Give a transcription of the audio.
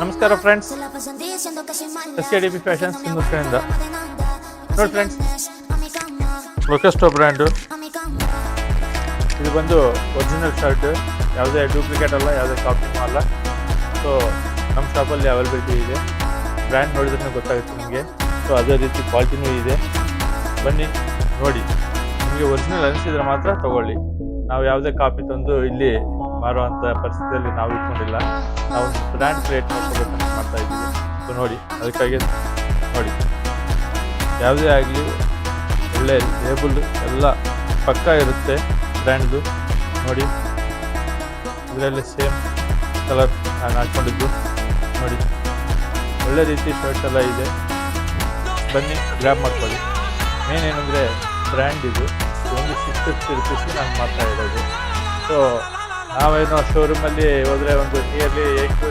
ನಮಸ್ಕಾರ friends, SKDP fashions ಕಡೆಯಿಂದ ನೋಡಿ ಫ್ರೆಂಡ್ಸ್, ಲೊಕೆಸ್ಟೋ ಬ್ರ್ಯಾಂಡು. ಇದು ಬಂದು ಒರಿಜಿನಲ್ ಶರ್ಟ್, ಯಾವುದೇ ಡೂಪ್ಲಿಕೇಟ್ ಅಲ್ಲ, ಯಾವುದೇ ಕಾಪಿನೂ ಅಲ್ಲ. ಸೊ ನಮ್ಮ ಶಾಪಲ್ಲಿ ಅವೈಲಬಿಲಿಟಿ ಇದೆ. ಬ್ರ್ಯಾಂಡ್ ನೋಡಿದ್ರೆ ಗೊತ್ತಾಗುತ್ತೆ ನಿಮಗೆ. ಸೊ ಅದೇ ರೀತಿ ಕ್ವಾಲಿಟಿನೂ ಇದೆ. ಬನ್ನಿ ನೋಡಿ, ನಿಮಗೆ ಒರಿಜಿನಲ್ ಅನಿಸಿದ್ರೆ ಮಾತ್ರ ತೊಗೊಳ್ಳಿ. ನಾವು ಯಾವುದೇ ಕಾಪಿ ತಂದು ಇಲ್ಲಿ ಮಾರುವಂಥ ಪರಿಸ್ಥಿತಿಯಲ್ಲಿ ನಾವು ಇಟ್ಕೊಂಡಿಲ್ಲ. ನಾವು ಬ್ರ್ಯಾಂಡ್ ರೇಟ್ ನೋಡ್ಕೋಬೇಕಂತ ಮಾಡ್ತಾ ಇದ್ದೀವಿ. ಸೊ ನೋಡಿ, ಅದಕ್ಕಾಗಿ ನೋಡಿ, ಯಾವುದೇ ಆಗಲಿ ಒಳ್ಳೆ ಲೇಬಲ್ ಎಲ್ಲ ಪಕ್ಕ ಇರುತ್ತೆ ಬ್ರ್ಯಾಂಡ್ದು. ನೋಡಿ, ಇದರಲ್ಲಿ ಸೇಮ್ ಕಲರ್ ನಾನು ಹಾಕ್ಕೊಂಡಿದ್ದು ನೋಡಿ, ಒಳ್ಳೆ ರೀತಿ ಶರ್ಟ್ ಎಲ್ಲ ಇದೆ. ಬನ್ನಿ ಗ್ರ್ಯಾಬ್ ಮಾಡ್ಕೊಳ್ಳಿ. ಮೇನ್ ಏನಂದರೆ ಬ್ರ್ಯಾಂಡ್ ಇದು ಒಂದು 650 ರುಪೀಸ್ಗೆ ನಾನು ಮಾಡ್ತಾ ಇರೋದು. ಸೊ ನಾವೇನೋ ಶೋರೂಮಲ್ಲಿ ಹೋದರೆ ಒಂದು ನಿಯರ್ಲಿ 8